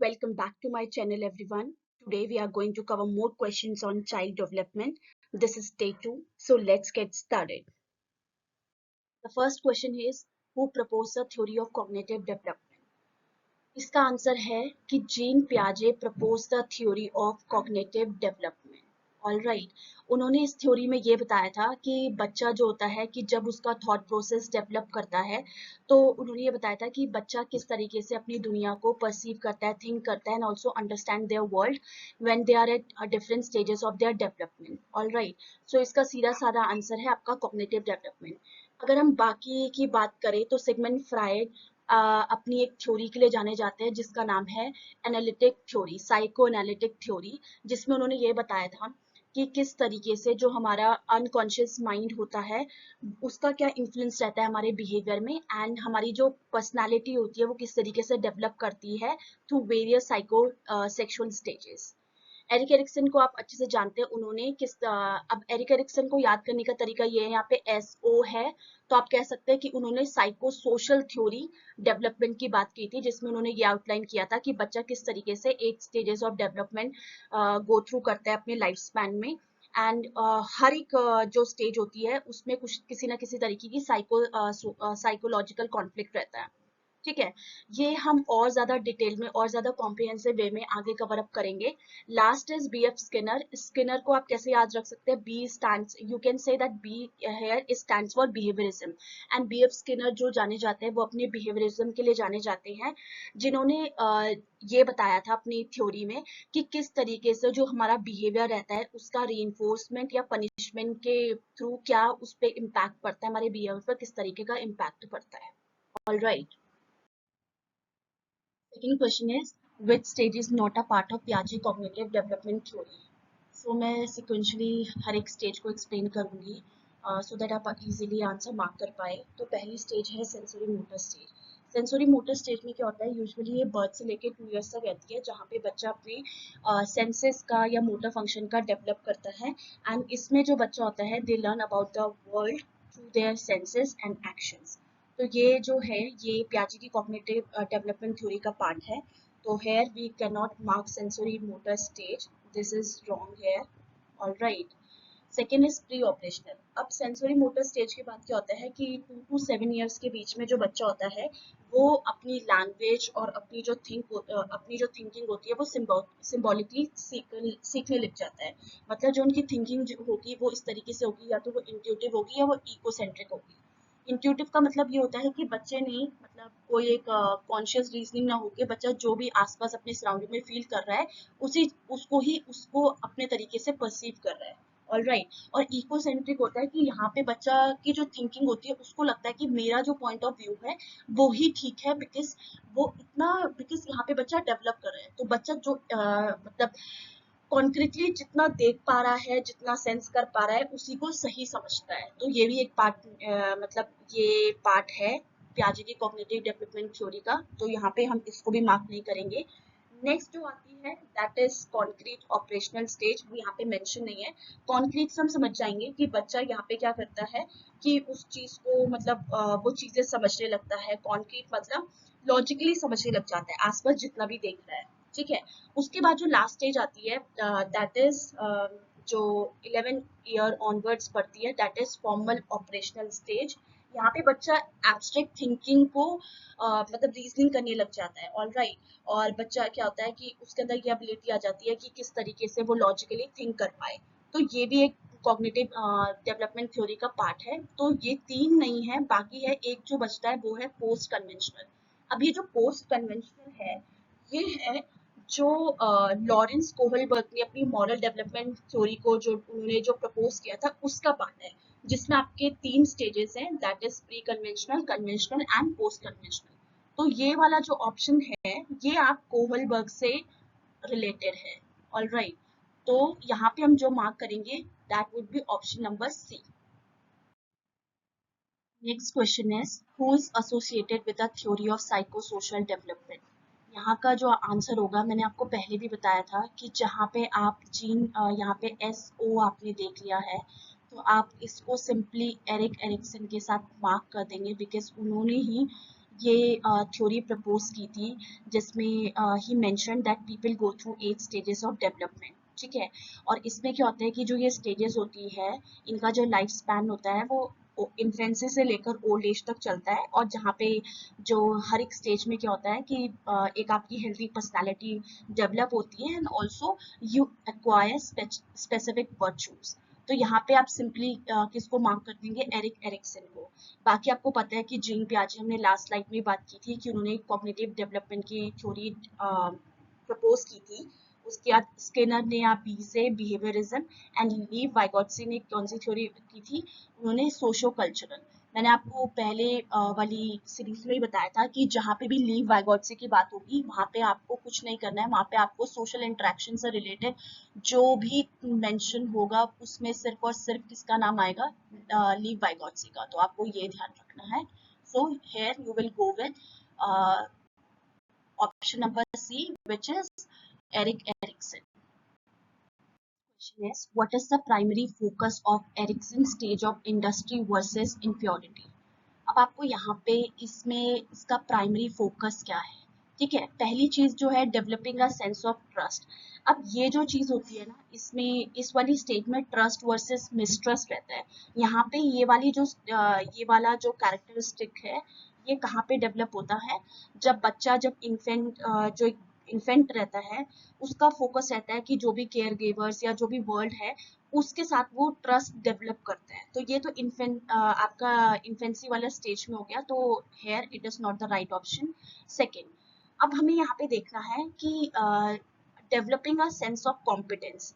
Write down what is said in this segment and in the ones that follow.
Welcome back to my channel, everyone. Today we are going to cover more questions on child development. This is day 2, so let's get started. The first question is, who proposed the theory of cognitive development? इसका answer है कि Jean पियाजे propose the theory of cognitive development. Alright, उन्होंने इस theory में ये बताया था कि बच्चा जो होता है कि जब उसका थॉट प्रोसेस डेवलप करता है तो उन्होंने ये बताया था कि बच्चा किस तरीके से अपनी दुनिया को परसीव करता है, थिंक करता है and also understand their world when they are at different stages of their development. Alright, so इसका सीधा साधा आंसर है आपका कॉग्निटिव डेवलपमेंट। अगर हम बाकी की बात करें तो सिगमंड फ्राइड अपनी एक थ्योरी के लिए जाने जाते हैं जिसका नाम है analytic theory, psycho analytic theory, जिसमें उन्होंने ये बताया था कि किस तरीके से जो हमारा अनकॉन्शियस माइंड होता है उसका क्या इन्फ्लुएंस रहता है हमारे बिहेवियर में एंड हमारी जो पर्सनालिटी होती है वो किस तरीके से डेवलप करती है through various psycho sexual stages. Erik Erikson को आप अच्छे से जानते हैं, उन्होंने अब एरिक एरिक्सन को याद करने का तरीका ये है, यहाँ पे SO है, तो आप कह सकते हैं कि उन्होंने साइको सोशल थ्योरी डेवलपमेंट की बात की थी, जिसमें उन्होंने ये आउटलाइन किया था कि बच्चा किस तरीके से 8 stages of development go through करता है अपने लाइफ स्पैन में एंड हर एक जो स्टेज होती है उसमें कुछ किसी ना किसी तरीके की साइकोलॉजिकल कॉन्फ्लिक्ट रहता है। ठीक है, ये हम और ज्यादा डिटेल में और ज्यादा कॉम्प्रिहेंसिव वे में आगे कवर अप करेंगे। Last is BF Skinner. Skinner को आप कैसे याद रख सकते हैं? B stands, you can say that B here stands for behaviourism and BF Skinner जो जाने जाते हैं वो अपने बिहेवियरिज्म के लिए जाने जाते हैं, जिन्होंने ये बताया था अपनी थ्योरी में कि किस तरीके से जो हमारा बिहेवियर रहता है उसका रीइंफोर्समेंट या पनिशमेंट के थ्रू क्या उस पर इम्पैक्ट पड़ता है, हमारे बिहेवियर पर किस तरीके का इम्पैक्ट पड़ता है। All right, second question is, which stage is not a part of Piaget cognitive development theory? So मैं sequentially हर एक stage को explain करूंगी so that आप easily answer mark कर पाए। तो पहली stage है sensory motor stage। Sensory motor stage में क्या होता है, यूजुअली ये बर्थ से लेके 2 इयर्स तक रहती है, जहाँ पे बच्चा अपने सेंसेस का या मोटर फंक्शन का डेवलप करता है एंड इसमें जो बच्चा होता है they learn about the world through their senses and actions. तो ये जो है ये पियाजे की कॉग्निटिव डेवलपमेंट थ्योरी का पार्ट है। तो here we can not mark sensory motor stage, this is wrong here. Alright, second is pre operational. अब सेंसरी मोटर स्टेज के बाद क्या होता है कि 2 to 7 ईयर्स के बीच में जो बच्चा होता है वो अपनी लैंग्वेज और अपनी जो थिंकिंग होती है वो सिंबॉलिकली सीखने लग जाता है। मतलब जो उनकी थिंकिंग होगी वो इस तरीके से होगी, या तो वो इंट्यूटिव होगी या वो इकोसेंट्रिक होगी। इंट्यूटिव का मतलब ये होता है कि बच्चे ने मतलब कोई एक कॉन्शियस रीजनिंग ना होके बच्चा जो भी आसपास अपने सराउंडिंग में फील कर रहा है उसको अपने तरीके से परसीव कर रहा है। ऑल राइट, और इकोसेंट्रिक होता है कि यहाँ पे बच्चा की जो थिंकिंग होती है उसको लगता है कि मेरा जो पॉइंट ऑफ व्यू है वो ही ठीक है, बिकॉज यहाँ पे बच्चा डेवलप कर रहा है। तो बच्चा जो मतलब कॉन्क्रीटली जितना देख पा रहा है, जितना सेंस कर पा रहा है उसी को सही समझता है। तो ये भी एक पार्ट मतलब ये पार्ट है पियाजे की कॉग्निटिव डेवलपमेंट थ्योरी का, तो यहाँ पे हम इसको भी मार्क नहीं करेंगे। नेक्स्ट जो आती है that is concrete operational stage, वो यहाँ पे मेंशन नहीं है। कॉन्क्रीट से हम समझ जाएंगे कि बच्चा यहाँ पे क्या करता है कि उस चीज को मतलब वो चीजें समझने लगता है। कॉन्क्रीट मतलब लॉजिकली समझने लग जाता है आसपास जितना भी देख रहा है। ठीक है, उसके बाद जो लास्ट स्टेज आती है दैट इज जो 11 ईयर ऑनवर्ड्स पढ़ती है, that is formal operational stage. यहाँ पे बच्चा एब्स्ट्रैक्ट थिंकिंग को मतलब रीजनिंग करने लग जाता है। ऑल राइट, और बच्चा क्या होता है कि उसके अंदर ये एबिलिटी आ जाती है कि किस तरीके से वो लॉजिकली थिंक कर पाए। तो ये भी एक कॉग्निटिव डेवलपमेंट थ्योरी का पार्ट है। तो ये 3 नहीं है, बाकी है एक जो बचता है वो है पोस्ट कन्वेंशनल। अब ये जो पोस्ट कन्वेंशनल है ये है जो लॉरेंस कोहलबर्ग ने अपनी मॉरल डेवलपमेंट थ्योरी को जो उन्होंने जो प्रपोज किया था उसका पार्ट है, जिसमें आपके 3 स्टेजेस हैं, that is pre conventional, conventional and post conventional. तो ये वाला जो ऑप्शन है ये आप कोहलबर्ग से रिलेटेड है। ऑल राइट, तो यहाँ पे हम जो मार्क करेंगे that would be option number C. Next question is, who is associated with the theory of psychosocial development? यहाँ का जो आंसर होगा मैंने आपको पहले भी बताया था कि जहाँ पे आप जीन यहाँ पे SO आपने देख लिया है तो आप इसको सिंपली एरिक एरिक्सन के साथ मार्क कर देंगे, बिकॉज उन्होंने ही ये थ्योरी प्रपोज की थी, जिसमें ही mention that people go through 8 stages of development. ठीक है, और इसमें क्या होता है कि जो ये स्टेजेस होती है, इनका जो लाइफ स्पैन होता है वो इन्फेंसी से लेकर ओल्ड एज तक चलता है, और जहाँ पे जो हर एक स्टेज में क्या होता है कि एक आपकी हेल्दी पर्सनालिटी डेवलप होती है, and also you acquire specific virtues. तो यहाँ पे आप सिंपली किसको मार्क कर देंगे, एरिक एरिक्सन को। बाकी आपको पता है कि जीन पियाजे, हमने लास्ट स्लाइड में बात की थी कि उन्होंने कॉग्निटिव डेवलपमेंट की थ्योरी प्रपोज की थी। उसके बाद स्किनर ने या बी से बिहेवियरिज्म, एंड लीव वाइगोत्स्की ने कौन सी थ्योरी की थी, उन्होंने सोशो कल्चरल। मैंने आपको पहले वाली सीरीज में ही बताया था कि जहाँ पे भी लीव वाइगोत्स्की की बात होगी, वहाँ पे आपको कुछ नहीं करना है, वहाँ पे आपको सोशल इंटरेक्शन से रिलेटेड जो भी मेंशन होगा उसमें सिर्फ और सिर्फ किसका नाम आएगा, लीव वाइगोत्स्की का। तो आपको ये ध्यान रखना है। So here you will go with option number C, which is Erik Erikson. Question is, what is the primary focus of Erikson's stage of industry versus impurity? अब आपको यहाँ पे इसमें इसका प्राइमरी फोकस क्या है। ठीक है, पहली चीज जो है developing a sense of trust. अब ये जो चीज होती है ना, इसमें इस वाली स्टेज में ट्रस्ट वर्सेस मिसट्रस्ट रहता है। यहाँ पे ये वाला जो कैरेक्टरिस्टिक है, ये कहाँ पे डेवलप होता है, जब बच्चा, जब जो इन्फेंट रहता है, उसका फोकस रहता है कि जो भी केयर गिवर्स या जो भी वर्ल्ड है उसके साथ वो ट्रस्ट डेवलप करता है। तो ये तो आपका इन्फेंसी वाला स्टेज में हो गया, तो here it is not the right option. Second, अब हमें यहाँ पे देखना है कि developing a sense of competence.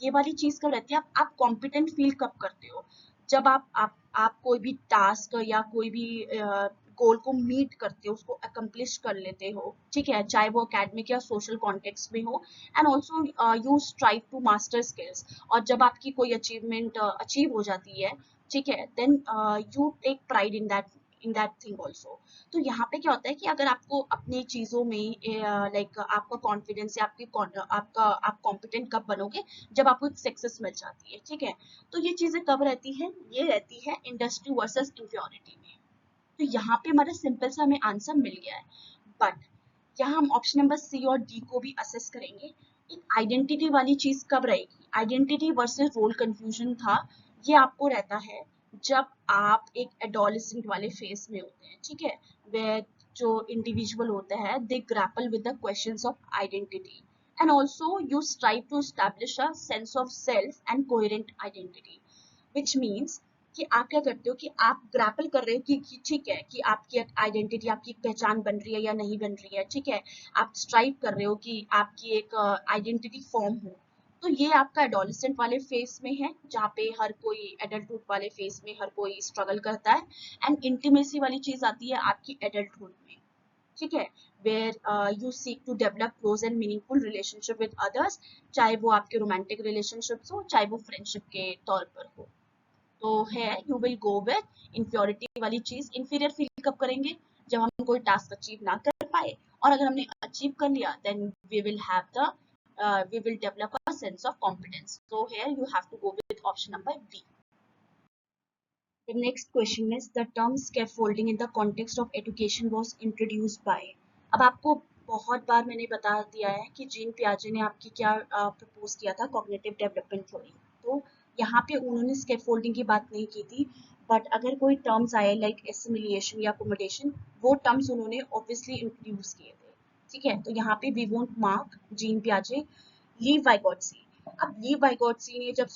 ये वाली चीज कब रहती है, आप कॉम्पिटेंट फील कब करते हो, जब आप कोई भी टास्क या कोई भी गोल को मीट करते हो, उसको अकम्प्लिश कर लेते हो। ठीक है, चाहे वो एकेडमिक या सोशल कॉन्टेक्स्ट में हो, and also you strive to master skills. और जब आपकी कोई अचीवमेंट अचीव हो जाती है, ठीक है, then you take pride in that thing also. तो यहाँ पे क्या होता है कि अगर आपको अपनी चीजों में लाइक आपका कॉन्फिडेंस या आप कॉम्पिटेंट कब बनोगे, जब आपको एक सक्सेस मिल जाती है। ठीक है, तो ये चीजें कब रहती है, ये रहती है इंडस्ट्री वर्सेस इंफ्योरिटी में। तो यहाँ पे हमारा सिंपल सा हमें आंसर मिल गया है। बट यहाँ हम ऑप्शन नंबर सी और डी को भी असेस करेंगे। एक आइडेंटिटी वाली चीज कब रहेगी, आइडेंटिटी वर्सेस रोल कंफ्यूजन था, ये आपको रहता है जब आप एक एडोलेसेंट वाले फेज में होते हैं। ठीक है, वे जो इंडिविजुअल होते हैं, they grapple with the questions of identity, and also you strive to establish a sense of self and coherent identity, which means कि आप क्या करते हो कि आप ग्रैपल कर रहे हो कि ठीक है कि आपकी आइडेंटिटी, आपकी पहचान बन रही है या नहीं बन रही है। ठीक है, आप स्ट्राइव कर रहे हो कि आपकी एक आइडेंटिटी फॉर्म हो। तो ये आपका एडोलेसेंट वाले फेज में है, जहाँ पे हर कोई एडल्टहुड वाले फेज में हर कोई स्ट्रगल करता है, एंड इंटीमेसी वाली चीज आती है आपकी एडल्टहुड में। ठीक है, where you seek to develop close and meaningful relationship with others, चाहे वो आपके रोमांटिक रिलेशनशिप्स हो, चाहे वो फ्रेंडशिप के तौर पर हो। तो है you will go with inferiority वाली चीज। इंफीरियर फील कब करेंगे, जब हम कोई टास्क अचीव ना कर पाए, और अगर हमने अचीव कर लिया, then we will have the we will develop a sense of competence. So here you have to go with option number B. The next question is, the term scaffolding in the context of education was introduced by। अब आपको बहुत बार मैंने बता दिया है कि Jean पियाजे ने आपकी क्या प्रपोज किया था, कॉग्निटिव डेवलपमेंट थ्योरी। तो यहाँ पे उन्होंने स्कैफोल्डिंग की बात नहीं की थी, बट अगर कोई टर्म्स आए लाइक एसिमिलिएशन या अकोमोडेशन, वो टर्म्स उन्होंने ऑब्वियसली इंट्रोड्यूस किए थे। ठीक है, तो यहाँ पे वी वोंट मार्क जीन पियाजे, लीव वाइगोत्स्की। अब लीव वाइगोत्स्की ने जब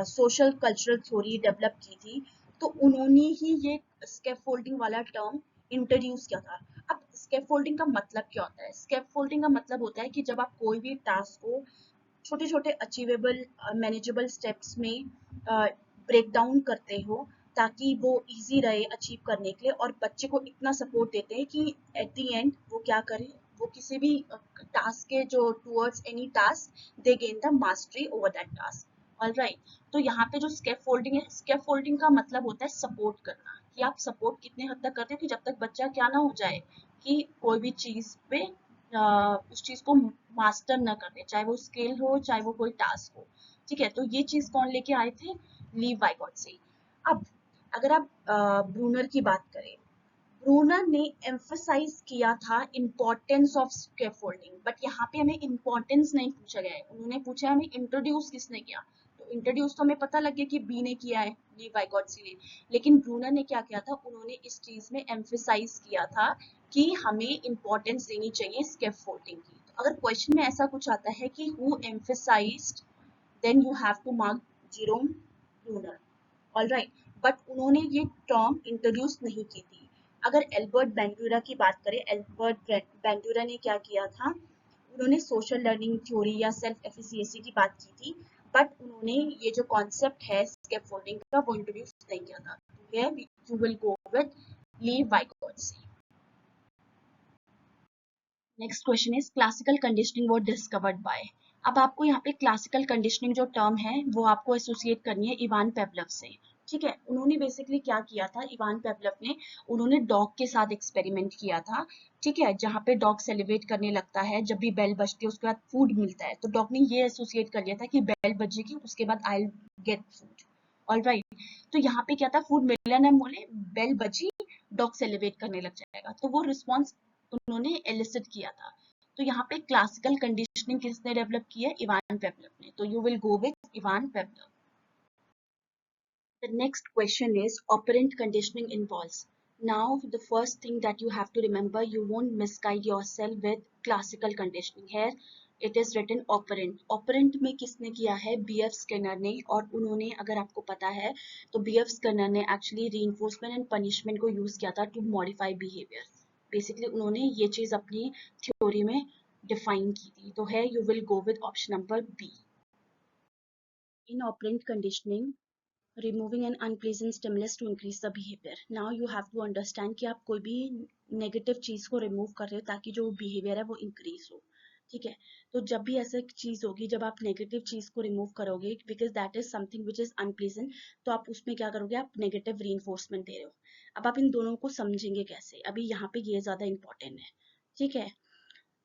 सोशल कल्चरल थ्योरी डेवलप की थी, तो उन्होंने ही ये स्कैफोल्डिंग वाला टर्म इंट्रोड्यूस किया था। अब स्कैफोल्डिंग का मतलब क्या होता है, स्कैफोल्डिंग का मतलब होता है कि जब आप कोई भी टास्क को छोटे छोटे अचीवेबल मैनेजेबल स्टेप्स में ब्रेक डाउन करते हो, ताकि वो इजी रहे अचीव करने के लिए, और बच्चे को इतना सपोर्ट देते हैं कि एट द एंड वो क्या करे, वो किसी भी टास्क के जो towards any task they gain the mastery over that task. Alright, तो यहाँ पे जो स्कैफोल्डिंग है, स्कैफोल्डिंग का मतलब होता है सपोर्ट करना, कि आप सपोर्ट कितने हद तक करते हो कि जब तक बच्चा क्या ना हो जाए कि कोई भी चीज पे उस चीज को मास्टर ना कर दे, चाहे वो स्किल हो चाहे वो कोई टास्क हो। ठीक है, तो ये चीज कौन लेके आए थे, लीव वाइगोत्स्की। अब अगर आप ब्रूनर की बात करें, ब्रूनर ने एम्फसाइज किया था इम्पोर्टेंस ऑफ स्कैफोल्डिंग, बट यहाँ पे हमें इम्पोर्टेंस नहीं पूछा गया है, उन्होंने पूछा है हमें इंट्रोड्यूस किसने किया। तो इंट्रोड्यूस तो हमें पता लग गया कि बी ने किया है, ली वाइगॉट्सी ने। लेकिन ब्रूनर ने क्या किया था, उन्होंने इस चीज में एम्फसाइज किया था कि हमें इम्पोर्टेंस देनी चाहिए स्कैफोल्डिंग की। तो अगर क्वेश्चन में ऐसा कुछ आता है कि who emphasized, then you have to mark Jerome Bruner, alright. But उन्होंने ये टर्म इंट्रोड्यूस नहीं की थी। अगर एल्बर्ट बैंड्यूरा की बात करें, एल्बर्ट बैंड्यूरा ने क्या किया था, उन्होंने सोशल लर्निंग थ्योरी या सेल्फ एफिशिएंसी की बात की थी, बट उन्होंने ये जो कॉन्सेप्ट है स्कैफोल्डिंग का वो इंट्रोड्यूस नहीं किया था। Here you will go with Lev Vygotsky. Next question is classical conditioning was discovered by. अब आपको यहाँ पे क्लासिकल कंडीशनिंग जो टर्म है वो आपको एसोसिएट करनी है इवान पेवलव से। ठीक है, उन्होंने बेसिकली क्या किया था, इवान पेवलव ने, उन्होंने डॉग के साथ एक्सपेरिमेंट किया था। ठीक है, जहाँ पे डॉग सेलिब्रेट करने लगता है जब भी बेल बजती है उसके बाद फूड मिलता है, तो डॉग ने ये एसोसिएट कर लिया था कि बेल बजेगी उसके बाद आई गेट फूड, ऑलराइट। तो यहाँ पे क्या था, फूड मिला ना बोले, बेल बजी, डॉग सेलिब्रेट करने लग जाएगा, तो वो रिस्पॉन्स उन्होंने एलिसिट किया था। तो यहाँ पे क्लासिकल कंडीशनिंग किसने डेवलप की है, इवान पेवलव ने। तो you will go with Ivan पेवलव। The next question is operant conditioning involves. Now, the first thing that you have to remember, you won't misguide yourself with classical conditioning. Here, it is written operant. Operant में किसने किया है, B.F. Skinner ने, और उन्होंने, अगर आपको पता है, तो B.F. Skinner ने actually reinforcement and punishment को use किया था to modify behavior. Basically, उन्होंने ये चीज अपनी theory में define की थी. तो है you will go with option number B. In operant conditioning, removing an unpleasant stimulus to increase the behavior. Now you have to understand कि आप कोई भी नेगेटिव चीज को रिमूव कर रहे हो ताकि जो बिहेवियर है वो इंक्रीज हो। ठीक है, तो जब भी ऐसा चीज होगी, जब आप नेगेटिव चीज को रिमूव करोगे, because that is something which is unpleasant, तो आप उसमें क्या करोगे, आप नेगेटिव रीइंफोर्समेंट दे रहे हो। अब आप इन दोनों को समझेंगे कैसे, अभी यहाँ पे ये ज्यादा इंपॉर्टेंट है। ठीक है,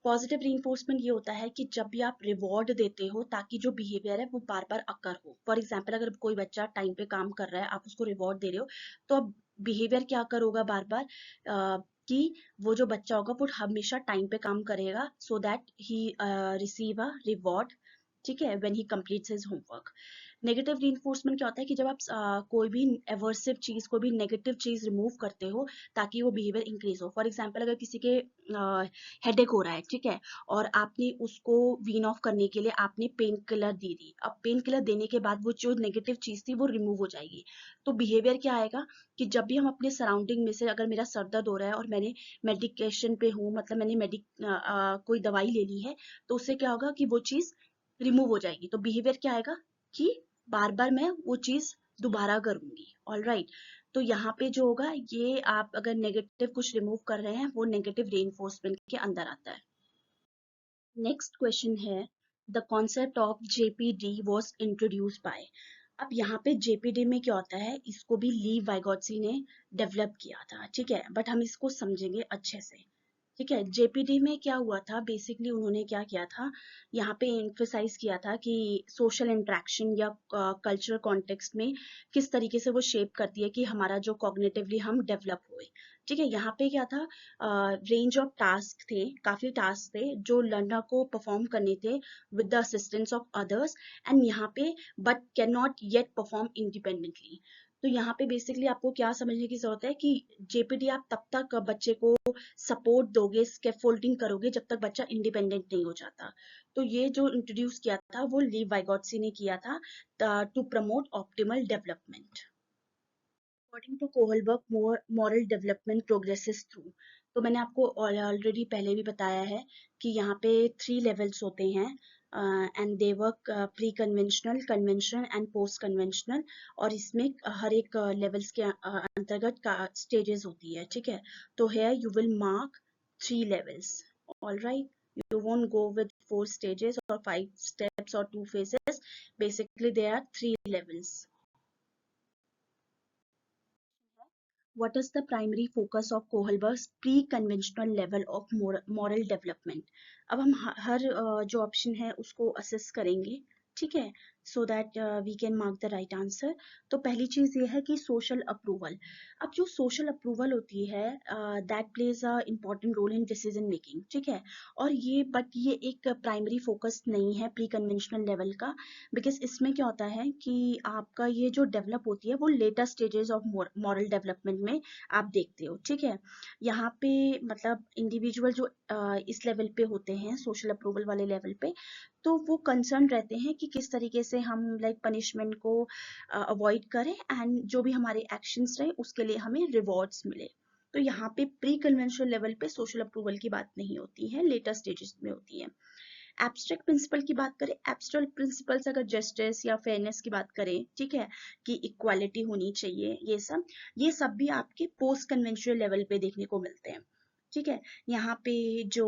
पॉजिटिव रीइंफोर्समेंट ये होता है कि जब भी आप रिवॉर्ड देते हो ताकि जो बिहेवियर है वो बार बार अकर हो। फॉर एग्जाम्पल, अगर कोई बच्चा टाइम पे काम कर रहा है, आप उसको रिवॉर्ड दे रहे हो, तो अब बिहेवियर क्या अकर होगा बार बार, कि वो जो बच्चा होगा वो हमेशा टाइम पे काम करेगा, so that he receive a reward. ठीक है, when he completes his homework. Negative reinforcement क्या होता है कि जब आप कोई भी एवर्सिव चीज, कोई भी नेगेटिव चीज रिमूव करते हो ताकि वो बिहेवियर इंक्रीज हो। फॉर एग्जाम्पल, अगर किसी के हेडेक हो रहा है, ठीक है, और आपने उसको वीन ऑफ करने के लिए आपने पेन किलर दे दी, अब पेन किलर देने के बाद वो जो नेगेटिव चीज थी वो रिमूव हो जाएगी। तो बिहेवियर क्या आएगा कि जब भी हम अपने सराउंडिंग में से, अगर मेरा सर दर्द हो रहा है और मैंने मेडिकेशन पे हूँ, मतलब मैंने कोई दवाई ले ली है, तो उससे क्या होगा कि वो चीज रिमूव हो जाएगी। तो बिहेवियर क्या आएगा कि बार बार मैं वो चीज दोबारा करूंगी, ऑल राइट। तो यहाँ पे जो होगा, ये आप अगर नेगेटिव कुछ रिमूव कर रहे हैं वो नेगेटिव रेइंफोर्समेंट के अंदर आता है। नेक्स्ट क्वेश्चन है, the concept of ZPD was introduce by. अब यहाँ पे जेपीडी में क्या होता है, इसको भी ली वाइगॉट्सी ने डेवलप किया था। ठीक है, बट हम इसको समझेंगे अच्छे से। ठीक है, जेपीडी में क्या हुआ था, बेसिकली उन्होंने क्या किया था, यहाँ पे एम्फसाइज किया था कि सोशल इंटरेक्शन या कल्चरल कॉन्टेक्स्ट में किस तरीके से वो शेप करती है कि हमारा जो कॉग्निटिवली हम डेवलप हुए। ठीक है, यहाँ पे क्या था, रेंज ऑफ टास्क थे, काफी टास्क थे जो लर्नर को परफॉर्म करने थे with the assistance of others, and यहाँ पे but can not yet perform independently. तो यहाँ पे बेसिकली आपको क्या समझने की जरूरत है कि जेपीडी आप तब तक बच्चे को सपोर्ट दोगे, स्कैफोल्डिंग करोगे, जब तक बच्चा इंडिपेंडेंट नहीं हो जाता। तो ये जो इंट्रोड्यूस किया था वो ली वाइगॉट्सी ने किया था, to promote optimal development. According to Kohlberg, moral development progresses through. तो मैंने आपको ऑलरेडी पहले भी बताया है कि यहाँ पे 3 लेवल्स होते हैं, and they work pre conventional, conventional and post conventional, और इसमें हर एक लेवल्स के अंतर्गत स्टेजेस होती है। ठीक है, तो है you will mark 3 levels, all right. You won't go with 4 stages or 5 steps or 2 phases. Basically there are 3 levels. What is the primary focus of Kohlberg's pre-conventional level of moral development? अब हम हर जो option है उसको assess करेंगे। ठीक है, so that we can mark the right answer. तो पहली चीज़ ये है कि सोशल अप्रूवल। अब जो सोशल अप्रूवल होती है that plays a important role in decision making, ठीक है। और ये एक प्राइमरी फोकस नहीं है प्री कन्वेंशनल लेवल का, बिकॉज इसमें क्या होता है कि आपका ये जो डेवलप होती है वो later stages of moral development में आप देखते हो, ठीक है। यहाँ पे मतलब इंडिविजुअल जो इस लेवल पे होते हैं सोशल अप्रूवल वाले लेवल पे, तो वो कंसर्न रहते हैं कि किस तरीके से हम लाइक पनिशमेंट को अवॉइड करें एंड जो भी हमारे एक्शंस रहे उसके लिए हमें रिवॉर्ड्स मिले। तो यहाँ पे प्री कन्वेंशनल लेवल पे सोशल अप्रूवल की बात नहीं होती है, लेटर स्टेजेस में होती है। एब्स्ट्रैक्ट प्रिंसिपल की बात करें, एब्स्ट्रैक्ट प्रिंसिपल्स अगर जस्टिस या फेयरनेस की बात करें, ठीक है, कि इक्वालिटी होनी चाहिए, ये सब भी आपके पोस्ट कन्वेंशनल लेवल पे देखने को मिलते हैं, ठीक है। यहाँ पे जो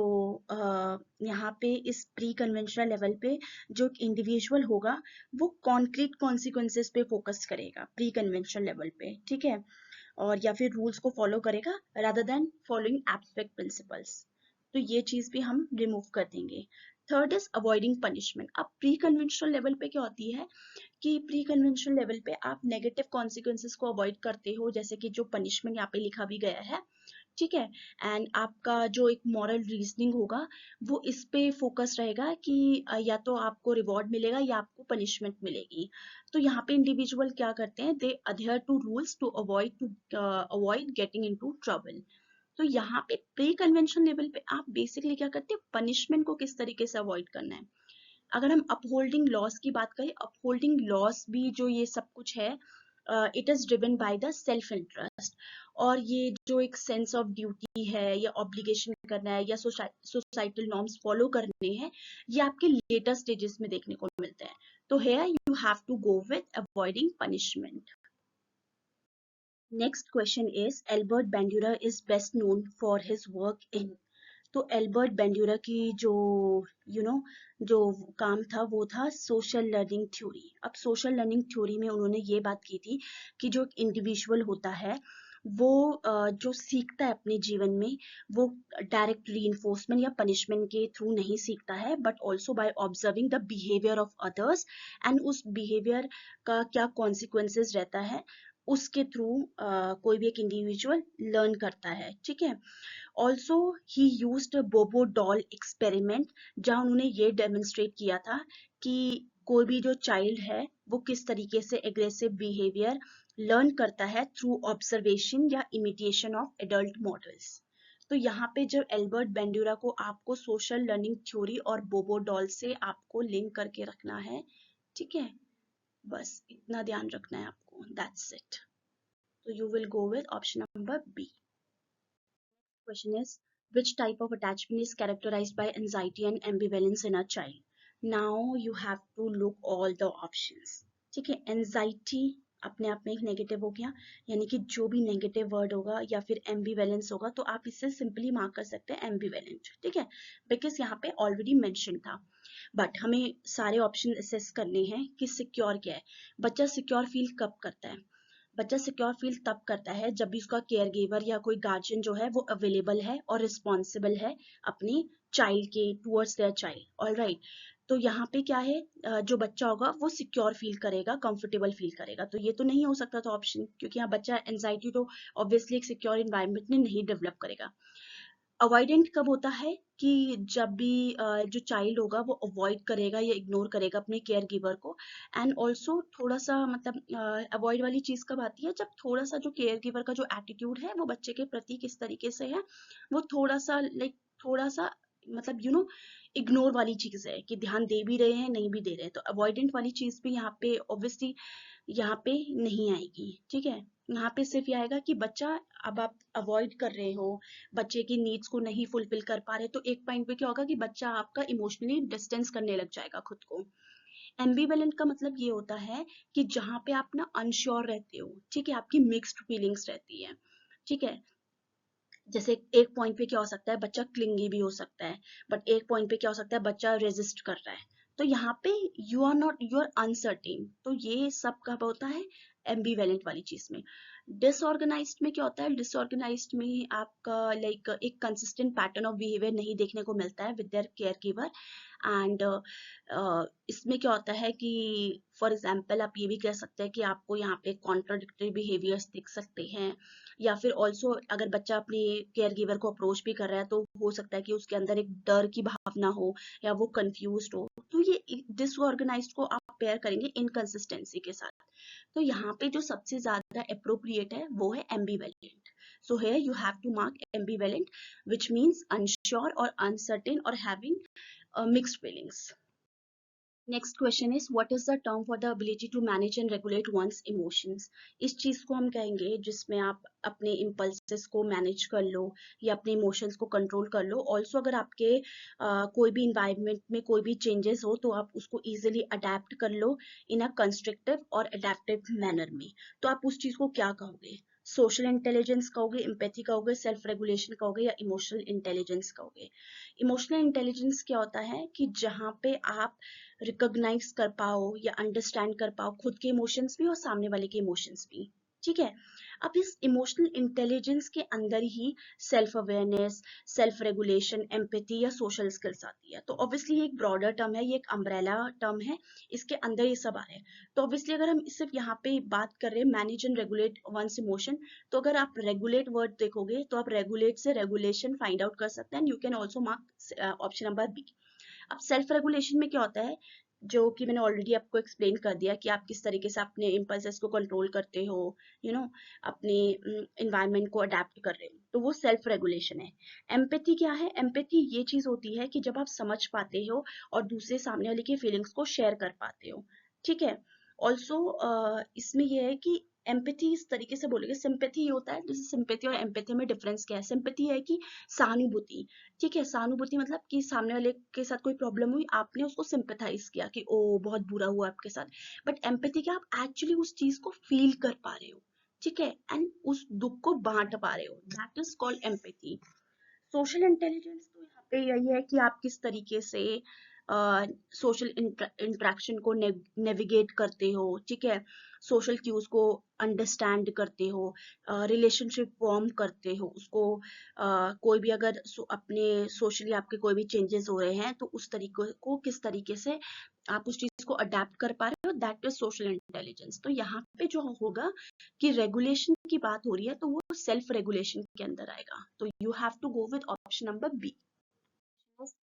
यहाँ पे इस प्री कन्वेंशनल लेवल पे जो इंडिविजुअल होगा वो कॉन्क्रीट कॉन्सिक्वेंसेस पे फोकस करेगा प्री कन्वेंशनल लेवल पे, ठीक है, और या फिर रूल्स को फॉलो करेगा rather than following abstract principles. तो ये चीज भी हम रिमूव कर देंगे। Third is avoiding punishment. अब प्री कन्वेंशनल लेवल पे क्या होती है कि प्री कन्वेंशनल लेवल पे आप नेगेटिव कॉन्सिक्वेंसेस को अवॉइड करते हो, जैसे कि जो पनिशमेंट यहाँ पे लिखा भी गया है, ठीक है। एंड आपका जो एक मॉरल रीजनिंग होगा वो इस पे फोकस रहेगा कि या तो आपको रिवॉर्ड मिलेगा या आपको पनिशमेंट मिलेगी। तो यहाँ पे इंडिविजुअल क्या करते हैं, they adhere to rules to avoid getting into trouble. तो यहाँ पे प्री कन्वेंशन लेवल पे आप बेसिकली क्या करते हैं, पनिशमेंट को किस तरीके से अवॉइड करना है। अगर हम अपहोल्डिंग लॉस की बात करें, अपहोल्डिंग लॉस भी जो ये सब कुछ है, it is driven by the self interest. और ये जो एक सेंस ऑफ ड्यूटी है या ऑब्लिगेशन करना है या सोसाइटल नॉर्म्स फॉलो करने हैं, ये आपके लेटर स्टेजेस में देखने को मिलते हैं। तो here you have to go with avoiding punishment. Next question is Albert Bandura is best known for his work in. तो एल्बर्ट बेंड्यूरा की जो यू you नो know, जो काम था वो था सोशल लर्निंग थ्योरी। अब सोशल लर्निंग थ्योरी में उन्होंने ये बात की थी कि जो इंडिविजुअल होता है वो जो सीखता है अपने जीवन में, वो डायरेक्ट रीइंफोर्समेंट या पनिशमेंट के थ्रू नहीं सीखता है, but also by observing the behaviour of others and उस बिहेवियर का क्या कॉन्सिक्वेंसेस रहता है उसके थ्रू कोई भी एक इंडिविजुअल लर्न करता है, ठीक है। ऑल्सो ही यूज्ड बोबो डॉल एक्सपेरिमेंट, जहाँ उन्होंने ये डेमोन्स्ट्रेट किया था कि कोई भी जो चाइल्ड है वो किस तरीके से एग्रेसिव बिहेवियर लर्न करता है थ्रू ऑब्जर्वेशन या इमिटेशन ऑफ एडल्ट मॉडल्स। तो यहाँ पे जब एल्बर्ट बेंड्यूरा को आपको सोशल लर्निंग थ्योरी और बोबो डॉल से आपको लिंक करके रखना है, ठीक है, बस इतना ध्यान रखना है आपको, दैट्स इट। तो you will go with option number B. Question is, which type of attachment is characterized by anxiety and ambivalence in a child? Now you have to look all the options. ठीक है, anxiety अपने आप में एक negative हो गया, यानी कि जो भी नेगेटिव वर्ड होगा या फिर एम्बीवेलेंस होगा तो आप इससे सिंपली मार्क कर सकते हैं एम्बीवेलेंट, ठीक है, बिकॉज यहाँ पे ऑलरेडी मेंशन था। बट हमें सारे ऑप्शन असेस करने हैं कि सिक्योर क्या है। बच्चा सिक्योर फील कब करता है? बच्चा सिक्योर फील तब करता है जब भी उसका केयर गिवर या कोई गार्जियन जो है वो अवेलेबल है और रिस्पॉन्सिबल है अपनी चाइल्ड के टूवर्ड्स देयर चाइल्ड, ऑलराइट। तो यहाँ पे क्या है, जो बच्चा होगा वो सिक्योर फील करेगा, कंफर्टेबल फील करेगा। तो ये तो नहीं हो सकता था ऑप्शन, क्योंकि यहाँ बच्चा एंजाइटी तो ऑब्वियसली एक सिक्योर इन्वायरमेंट में नहीं डेवलप करेगा। अवॉइडेंट कब होता है कि जब भी जो चाइल्ड होगा वो अवॉइड करेगा या इग्नोर करेगा अपने केयर गिवर को। एंड ऑल्सो थोड़ा सा मतलब अवॉइड वाली चीज कब आती है, जब थोड़ा सा जो केयर गिवर का जो एटीट्यूड है वो बच्चे के प्रति किस तरीके से है, वो थोड़ा सा लाइक थोड़ा सा मतलब इग्नोर वाली चीज है कि ध्यान दे भी रहे हैं नहीं भी दे रहे हैं। तो अवॉइडेंट वाली चीज भी यहाँ पे ऑब्वियसली यहाँ पे नहीं आएगी, ठीक है। यहाँ पे सिर्फ ये आएगा कि बच्चा, अब आप अवॉइड कर रहे हो, बच्चे की नीड्स को नहीं फुलफिल कर पा रहे, तो एक पॉइंट पे क्या होगा कि बच्चा आपका इमोशनली डिस्टेंस करने लग जाएगा खुद को। एम्बीवेलेंट का मतलब ये होता है कि जहाँ पे आप ना अनश्योर रहते हो, ठीक है, आपकी मिक्स्ड फीलिंग्स रहती है, ठीक है। जैसे एक पॉइंट पे क्या हो सकता है, बच्चा क्लिंगी भी हो सकता है, बट एक पॉइंट पे क्या हो सकता है, बच्चा रेजिस्ट कर रहा है। तो यहाँ पे यू आर अनसर्टेन, तो ये सब कब होता है, एम्बीवेलेंट वाली चीज में। डिसऑर्गेनाइज्ड में क्या होता है, डिसऑर्गेनाइज्ड में आपका लाइक एक कंसिस्टेंट पैटर्न ऑफ बिहेवियर नहीं देखने को मिलता है with their care giver. And इसमें क्या होता है कि फॉर एग्जांपल आप ये भी कह सकते हैं कि आपको यहाँ पे कॉन्ट्राडिक्टरी बिहेवियर्स दिख सकते हैं, या फिर ऑल्सो अगर बच्चा अपनी केयर गिवर को अप्रोच भी कर रहा है तो हो सकता है कि उसके अंदर एक डर की भावना हो या वो कंफ्यूज्ड हो। तो ये डिसऑर्गेनाइज्ड को आप पेयर करेंगे इनकंसिस्टेंसी के साथ। तो यहाँ पे जो सबसे ज्यादा अप्रोप्रिएट है वो है ambivalent. So here you have to mark ambivalent, which means unsure or uncertain or having mixed feelings. Next question is what is the term for the ability to manage and regulate one's emotions. इस चीज को हम कहेंगे जिसमें आप अपने impulses को manage कर लो या अपने इमोशंस को कंट्रोल कर लो। ऑल्सो अगर आपके कोई भी इन्वायरमेंट में कोई भी चेंजेस हो तो आप उसको इजिली अडेप्ट कर लो इन अ कंस्ट्रक्टिव और अडेप्टिव मैनर में। तो आप उस चीज को क्या कहोगे? सोशल इंटेलिजेंस कहोगे, एम्पैथी कहोगे, सेल्फ रेगुलेशन कहोगे, या इमोशनल इंटेलिजेंस कहोगे? इमोशनल इंटेलिजेंस क्या होता है कि जहाँ पे आप रिकॉग्नाइज कर पाओ या अंडरस्टैंड कर पाओ खुद के इमोशंस भी और सामने वाले के इमोशंस भी। ठीक है, अब इस इमोशनल इंटेलिजेंस के अंदर ही self awareness, self regulation, empathy या सोशल स्किल्स आती है। तो ऑब्वियसली ये एक ब्रॉडर टर्म है, ये एक अम्ब्रेला टर्म है, इसके अंदर ये सब आ रहे हैं। तो ऑब्वियसली अगर हम सिर्फ यहाँ पे बात कर रहे हैं manage and regulate one's emotion, तो अगर आप रेगुलेट वर्ड देखोगे तो आप रेगुलेट से रेगुलेशन फाइंड आउट कर सकते हैं। You can also mark option number B. अब सेल्फ रेगुलेशन में क्या होता है, जो कि मैंने ऑलरेडी आपको एक्सप्लेन कर दिया कि आप किस तरीके से अपने इम्पल्सेस को कंट्रोल करते हो, अपने इन्वायरमेंट को अडेप्ट कर रहे हो, तो वो सेल्फ रेगुलेशन है। एम्पैथी क्या है? एम्पैथी ये चीज होती है कि जब आप समझ पाते हो और दूसरे सामने वाले की फीलिंग्स को शेयर कर पाते हो। ठीक है, ऑल्सो इसमें यह है कि एम्पैथी इस तरीके से बोलोगे, सिंपैथी ये होता है, जैसे सिंपैथी और एम्पैथी में डिफरेंस क्या है? सिंपैथी है कि सहानुभूति। ठीक है, सहानुभूति मतलब कि सामने वाले के साथ कोई प्रॉब्लम हुई, आपने उसको सिंपैथाइज किया कि ओ बहुत बुरा हुआ आपके साथ। बट एम्पैथी क्या, आप एक्चुअली उस चीज को फील कर पा रहे हो। ठीक है, एंड उस दुख को बांट पा रहे हो, that is called empathy. Social intelligence तो यहाँ पे यही है कि आप किस तरीके से सोशल इंटरेक्शन को नेविगेट करते हो। ठीक है, सोशल क्यूज को अंडरस्टैंड करते हो, रिलेशनशिप फॉर्म करते हो उसको, कोई भी अगर अपने सोशली आपके कोई भी चेंजेस हो रहे हैं तो उस तरीके को किस तरीके से आप उस चीज को अडेप्ट कर पा रहे हो, दैट इज सोशल इंटेलिजेंस। तो यहाँ पे जो होगा कि रेगुलेशन की बात हो रही है तो वो सेल्फ रेगुलेशन के अंदर आएगा। तो you have to go with option number B.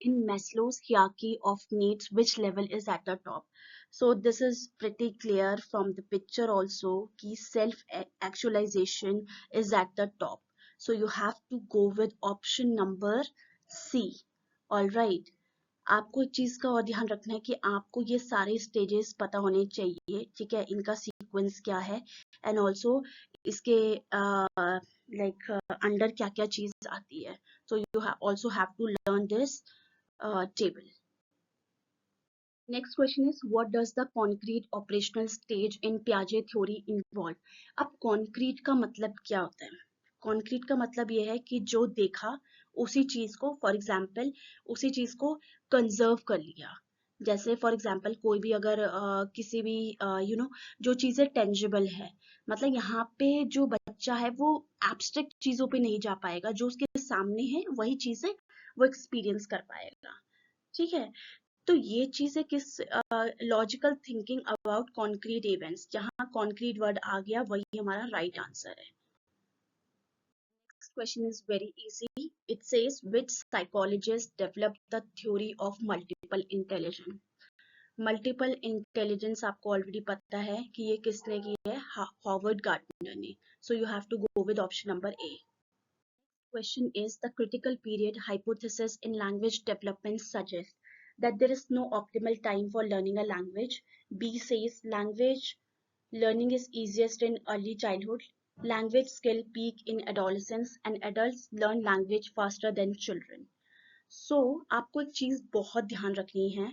In Maslow's hierarchy of needs, which level is at the top? So this is pretty clear from the picture also कि self actualization is at the top. So you have to go with option number C. All right. आपको एक चीज का और ध्यान रखना है कि आपको ये सारे स्टेजेस पता होने चाहिए। ठीक है, इनका सीक्वेंस क्या है एंड ऑल्सो इसके लाइक अंडर क्या क्या चीज आती है। so you also have to learn this table. Next question is what does the concrete operational stage in Piaget theory involve? अब concrete का मतलब क्या होता है? concrete का मतलब ये है कि जो देखा उसी चीज को, फॉर एग्जाम्पल उसी चीज को कंजर्व कर लिया। जैसे फॉर एग्जाम्पल कोई भी अगर किसी भी जो चीजें टेंजिबल है, मतलब यहाँ पे जो बच्चा है वो एब्स्ट्रैक्ट चीजों पे नहीं जा पाएगा, जो उसके सामने है वही चीजें वो एक्सपीरियंस कर पाएगा। ठीक है, तो ये चीज है किस logical thinking about concrete events, जहां कॉन्क्रीट वर्ड आ गया वही हमारा राइट आंसर है। Next question is very easy. It says which psychologist developed the theory of multiple intelligence? Multiple intelligence आपको ऑलरेडी पता है कि ये किसने की है, हॉवर्ड गार्टनर ने। So you have to go with option number A. Question is the critical period hypothesis in language development suggests that there is no optimal time for learning a language. B says language learning is easiest in early childhood. Language skill peak in adolescence and adults learn language faster than children. So आपको एक चीज बहुत ध्यान रखनी है